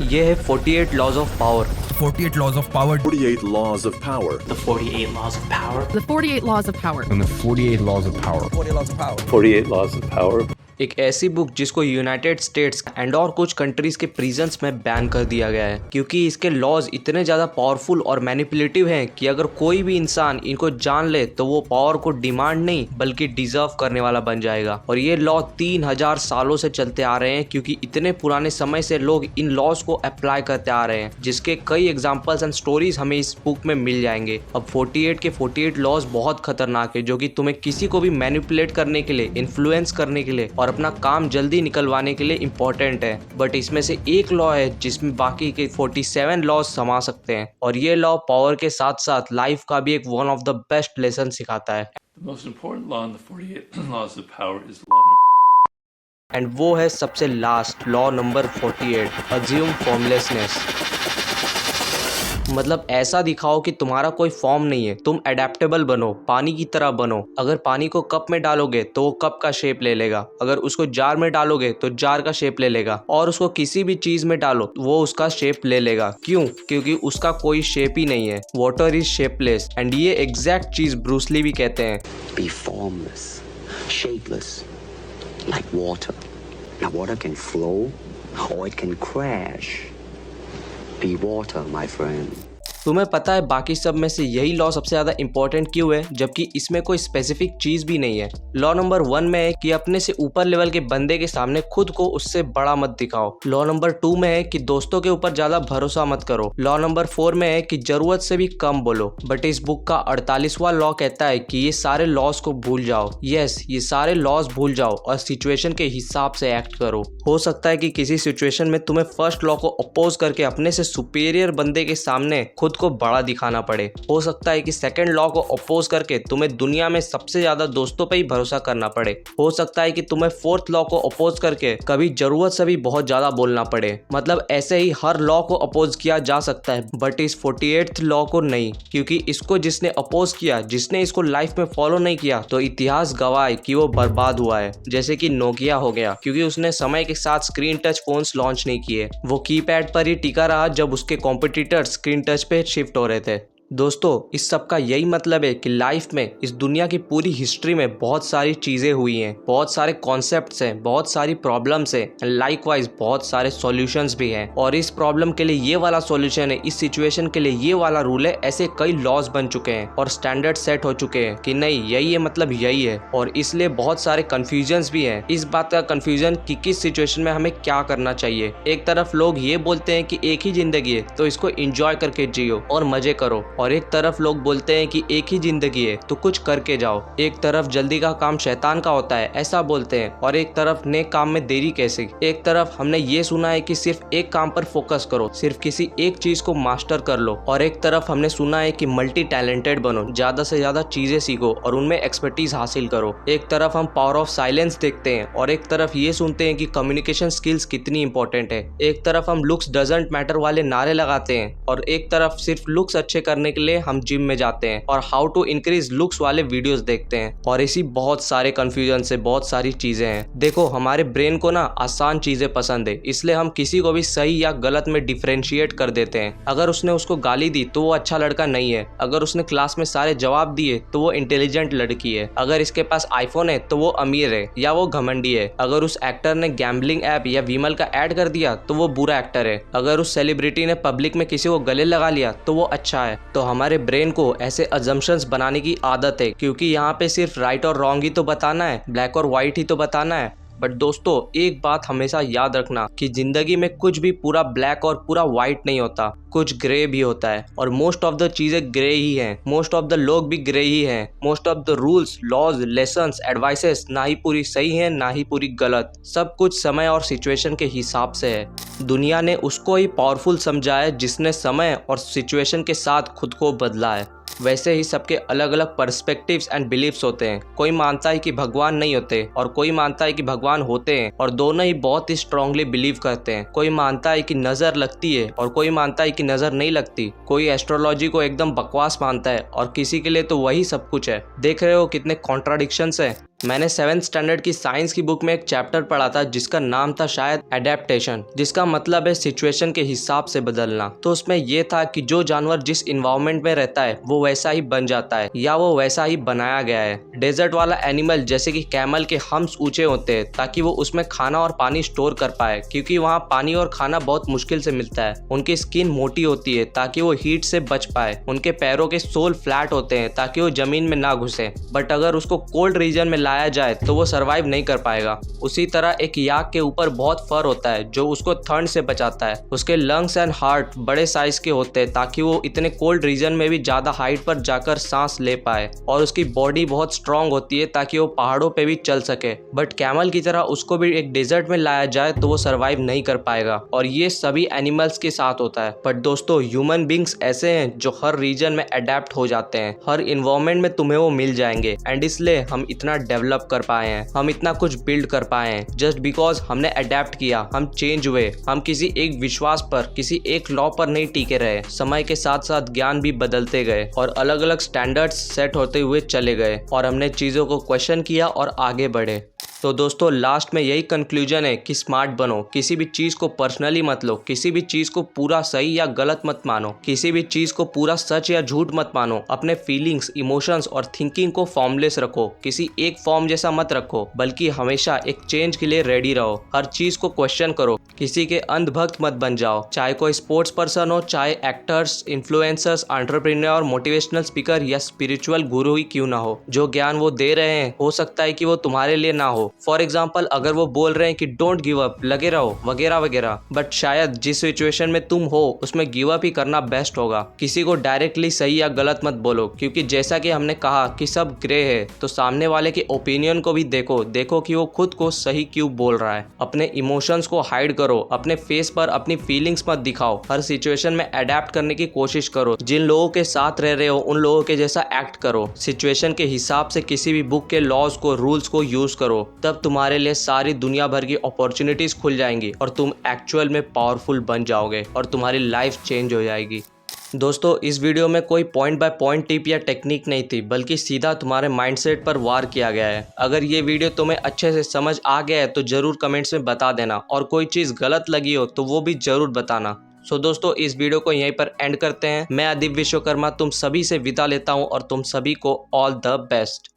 ये है 48 laws of power. 48 laws of power. 48 laws of power. The 48 laws of power. The 48 laws of power. And the 48 laws of power. 48 laws of power. 48 laws of power. एक ऐसी book जिसको United states and और कुछ countries के prisons में ban कर दिया गया है, क्योंकि इसके लॉज इतने ज़्यादा पावरफुल और मैनिपुलेटिव हैं कि अगर कोई भी इंसान इनको जान ले तो वो पावर को डिमांड नहीं बल्कि डिजर्व करने वाला बन जाएगा। और ये लॉ 3000 सालों से चलते आ रहे हैं, क्योंकि इतने पुराने समय से लोग इन लॉज को अप्लाई करते आ रहे हैं, जिसके कई एग्जाम्पल्स एंड स्टोरीज हमें इस बुक में मिल जाएंगे। अब 48 के 48 लॉज बहुत खतरनाक है, जो कि तुम्हें किसी को भी मैनिपुलेट करने के लिए, इन्फ्लुएंस करने के लिए और अपना काम जल्दी निकलवाने के लिए इम्पोर्टेंट है। बट इसमें से एक लॉ है जिसमें बाकी के 47 लॉज समा सकते हैं, और ये लॉ पावर के साथ साथ लाइफ का भी एक one of the best lesson सिखाता है। The most important law in the 48 laws of power is law number and वो है सबसे last law number 48, assume formlessness. मतलब ऐसा दिखाओ कि तुम्हारा कोई फॉर्म नहीं है, तुम एडेप्टेबल बनो, पानी की तरह बनो। अगर पानी को कप में डालोगे तो वो कप का शेप ले लेगा, अगर उसको जार में डालोगे तो जार का शेप ले लेगा, और उसको किसी भी चीज में डालो वो उसका शेप ले लेगा। क्यों? क्योंकि उसका कोई शेप ही नहीं है। वाटर इज शेपलेस, एंड ये एग्जैक्ट चीज ब्रूस ली भी कहते हैं। Be formless, shapeless, like water. Now water can flow or it can crash. Be water, my friend. तुम्हें पता है बाकी सब में से यही लॉ सबसे ज़्यादा इंपॉर्टेंट क्यों है, जबकि इसमें कोई स्पेसिफिक चीज़ भी नहीं है। लॉ नंबर 1 में है कि अपने से ऊपर लेवल के बंदे के सामने खुद को उससे बड़ा मत दिखाओ। लॉ नंबर 2 में है कि दोस्तों के ऊपर ज़्यादा भरोसा मत करो। लॉ नंबर 4 में है कि ज़रूरत से भी कम बोलो। बट इस बुक का 48वां लॉ कहता है कि ये सारे लॉज को भूल जाओ। यस, ये सारे लॉज भूल जाओ और सिचुएशन के हिसाब से एक्ट करो। हो सकता है कि किसी सिचुएशन में तुम्हें फर्स्ट लॉ को अपोज करके अपने से सुपीरियर बंदे के सामने खुद को बड़ा दिखाना पड़े। हो सकता है कि सेकंड लॉ को अपोज करके तुम्हें दुनिया में सबसे ज्यादा दोस्तों पे ही भरोसा करना पड़े। हो सकता है कि तुम्हें फोर्थ लॉ को अपोज करके कभी जरूरत से भी बहुत ज्यादा बोलना पड़े। मतलब ऐसे ही हर लॉ को अपोज किया जा सकता है, बट इस 48th लॉ को नहीं, क्योंकि इसको जिसने अपोज किया, जिसने इसको लाइफ में फॉलो नहीं किया, तो इतिहास गवाह है कि वो बर्बाद हुआ है। जैसे कि नोकिया हो गया, क्योंकि उसने समय के साथ स्क्रीन टच फोन्स लॉन्च नहीं किए। वो कीपैड पर ही टिका रहा जब उसके कॉम्पिटिटर स्क्रीन टच पे शिफ्ट हो रहे थे। दोस्तों, इस सब का यही मतलब है कि लाइफ में, इस दुनिया की पूरी हिस्ट्री में बहुत सारी चीज़ें हुई हैं, बहुत सारे कॉन्सेप्ट्स हैं, बहुत सारी प्रॉब्लम्स हैं, एंड लाइकवाइज बहुत सारे सॉल्यूशंस भी हैं। और इस प्रॉब्लम के लिए ये वाला सॉल्यूशन है, इस सिचुएशन के लिए ये वाला रूल है। ऐसे कई लॉज बन चुके हैं और स्टैंडर्ड सेट हो चुके हैं कि नहीं, यही है मतलब यही है। और इसलिए बहुत सारे कन्फ्यूजन्स भी हैं। इस बात का कन्फ्यूजन कि किस सिचुएशन में हमें क्या करना चाहिए। एक तरफ लोग ये बोलते हैं कि एक ही जिंदगी है तो इसको एंजॉय करके जियो और मजे करो, और एक तरफ लोग बोलते हैं कि एक ही जिंदगी है तो कुछ करके जाओ। एक तरफ जल्दी का काम शैतान का होता है ऐसा बोलते हैं, और एक तरफ नेक काम में देरी कैसे। एक तरफ हमने ये सुना है कि सिर्फ एक काम पर फोकस करो, सिर्फ किसी एक चीज को मास्टर कर लो, और एक तरफ हमने सुना है कि मल्टी टैलेंटेड बनो, ज्यादा से ज्यादा चीजें सीखो और उनमें एक्सपर्टीज हासिल करो। एक तरफ हम पावर ऑफ साइलेंस देखते हैं, और एक तरफ ये सुनते हैं कि कम्युनिकेशन स्किल्स कितनी इंपॉर्टेंट है। एक तरफ हम लुक्स डजंट मैटर वाले नारे लगाते हैं, और एक तरफ सिर्फ लुक्स अच्छे करने के लिए हम जिम में जाते हैं और हाउ टू इंक्रीज लुक्स वाले वीडियोस देखते हैं। और इसी बहुत सारे कंफ्यूजन से बहुत सारी चीजें हैं। देखो, हमारे ब्रेन को ना आसान चीजें पसंद है, इसलिए हम किसी को भी सही या गलत में डिफरेंशिएट कर देते हैं। अगर उसने उसको गाली दी तो वो अच्छा लड़का नहीं है, अगर उसने क्लास में सारे जवाब दिए तो वो इंटेलिजेंट लड़की है, अगर इसके पास आईफोन है तो वो अमीर है या वो घमंडी है, अगर उस एक्टर ने गैम्बलिंग ऐप या विमल का ऐड कर दिया तो वो बुरा एक्टर है, अगर उस सेलिब्रिटी ने पब्लिक में किसी को गले लगा लिया तो वो अच्छा है। तो हमारे ब्रेन को ऐसे अजम्पशंस बनाने की आदत है, क्योंकि यहाँ पे सिर्फ राइट और रॉन्ग ही तो बताना है, ब्लैक और व्हाइट ही तो बताना है। बट दोस्तों, एक बात हमेशा याद रखना कि जिंदगी में कुछ भी पूरा ब्लैक और पूरा व्हाइट नहीं होता, कुछ ग्रे भी होता है, और मोस्ट ऑफ द चीजें ग्रे ही हैं, मोस्ट ऑफ द लोग भी ग्रे ही हैं, most of the rules, laws, lessons, advices ना ही पूरी सही है ना ही पूरी गलत, सब कुछ समय और सिचुएशन के हिसाब से है। दुनिया ने उसको ही पावरफुल समझा है जिसने समय और सिचुएशन के साथ खुद को बदला है। वैसे ही सबके अलग अलग पर्सपेक्टिव्स एंड बिलीव्स होते हैं। कोई मानता है कि भगवान नहीं होते और कोई मानता है कि भगवान होते हैं, और दोनों ही बहुत ही स्ट्रांगली बिलीव करते हैं। कोई मानता है कि नजर लगती है और कोई मानता है कि नजर नहीं लगती। कोई एस्ट्रोलॉजी को एकदम बकवास मानता है और किसी के लिए तो वही सब कुछ है। देख रहे हो कितने कॉन्ट्राडिक्शंस हैं। मैंने 7th स्टैंडर्ड की साइंस की बुक में एक चैप्टर पढ़ा था जिसका नाम था शायद एडेप्टेशन, जिसका मतलब है सिचुएशन के हिसाब से बदलना। तो उसमें यह था कि जो जानवर जिस इन्वायरमेंट में रहता है वो वैसा ही बन जाता है या वो वैसा ही बनाया गया है। डेजर्ट वाला एनिमल जैसे कि कैमल के हम्स ऊंचे होते हैं ताकि वो उसमें खाना और पानी स्टोर कर पाए, क्योंकि वहाँ पानी और खाना बहुत मुश्किल से मिलता है। उनकी स्किन मोटी होती है ताकि वो हीट से बच पाए। उनके पैरों के सोल फ्लैट होते हैं ताकि वो जमीन में ना घुसे। बट अगर उसको कोल्ड रीजन में लाया जाए तो वो सरवाइव नहीं कर पाएगा। उसी तरह एक याक के ऊपर बहुत फर होता है जो उसको ठंड से बचाता है। उसके लंग्स एंड हार्ट बड़े साइज के होते हैं ताकि वो इतने कोल्ड रीजन में भी ज्यादा हाइट पर जाकर सांस ले पाए। और उसकी बॉडी बहुत स्ट्रांग होती है ताकि वो पहाड़ों पे भी चल सके। बट कैमल की तरह उसको भी एक डेजर्ट में लाया जाए तो वो सरवाइव नहीं कर पाएगा। और ये सभी एनिमल्स के साथ होता है। बट दोस्तों, ह्यूमन बींग्स ऐसे हैं जो हर रीजन में अडेप्ट हो जाते हैं। हर इन्वायरमेंट में तुम्हें वो मिल जाएंगे एंड इसलिए हम इतना डेवलप कर पाए हैं, हम इतना कुछ बिल्ड कर पाए हैं जस्ट बिकॉज हमने अडेप्ट किया। हम चेंज हुए। हम किसी एक विश्वास पर, किसी एक लॉ पर नहीं टिके रहे। समय के साथ साथ ज्ञान भी बदलते गए और अलग अलग स्टैंडर्ड्स सेट होते हुए चले गए और हमने चीजों को क्वेश्चन किया और आगे बढ़े। तो दोस्तों, लास्ट में यही कंक्लूजन है कि स्मार्ट बनो। किसी भी चीज को पर्सनली मत लो, किसी भी चीज को पूरा सही या गलत मत मानो, किसी भी चीज को पूरा सच या झूठ मत मानो। अपने फीलिंग्स, इमोशंस और थिंकिंग को फॉर्मलेस रखो। किसी एक फॉर्म जैसा मत रखो, बल्कि हमेशा एक चेंज के लिए रेडी रहो। हर चीज को क्वेश्चन करो। किसी के अंधभक्त मत बन जाओ, चाहे कोई स्पोर्ट्स पर्सन हो, चाहे actors, influencers, entrepreneur, motivational speaker या स्पिरिचुअल गुरु ही क्यों ना हो। जो ज्ञान वो दे रहे हैं हो सकता है कि वो तुम्हारे लिए ना हो। फॉर एग्जाम्पल, अगर वो बोल रहे हैं कि डोंट गिव अप, लगे रहो वगैरह वगैरह, बट शायद जिस सिचुएशन में तुम हो उसमें गिव अप ही करना बेस्ट होगा। किसी को डायरेक्टली सही या गलत मत बोलो, क्योंकि जैसा कि हमने कहा कि सब ग्रे है, तो सामने वाले के ओपिनियन को भी देखो कि वो खुद को सही क्यों बोल रहा है। अपने इमोशंस को हाइड करो, अपने फेस पर अपनी फीलिंग्स मत दिखाओ। हर सिचुएशन में अडेप्ट करने की कोशिश करो। जिन लोगों के साथ रह रहे हो उन लोगों के जैसा एक्ट करो। सिचुएशन के हिसाब से किसी भी बुक के लॉज को, रूल्स को यूज करो। तब तुम्हारे लिए सारी दुनिया भर की अपॉर्चुनिटीज खुल जाएंगी और तुम एक्चुअल में पावरफुल बन जाओगे और तुम्हारी लाइफ चेंज हो जाएगी। दोस्तों, इस वीडियो में कोई पॉइंट बाय पॉइंट टिप या टेक्निक नहीं थी, बल्कि सीधा तुम्हारे माइंडसेट पर वार किया गया है। अगर ये वीडियो तुम्हें अच्छे से समझ आ गया है तो जरूर कमेंट्स में बता देना, और कोई चीज़ गलत लगी हो तो वो भी जरूर बताना। सो दोस्तों, इस वीडियो को यहीं पर एंड करते हैं। मैं अदीप विश्वकर्मा तुम सभी से विदा लेता हूँ और तुम सभी को ऑल द बेस्ट।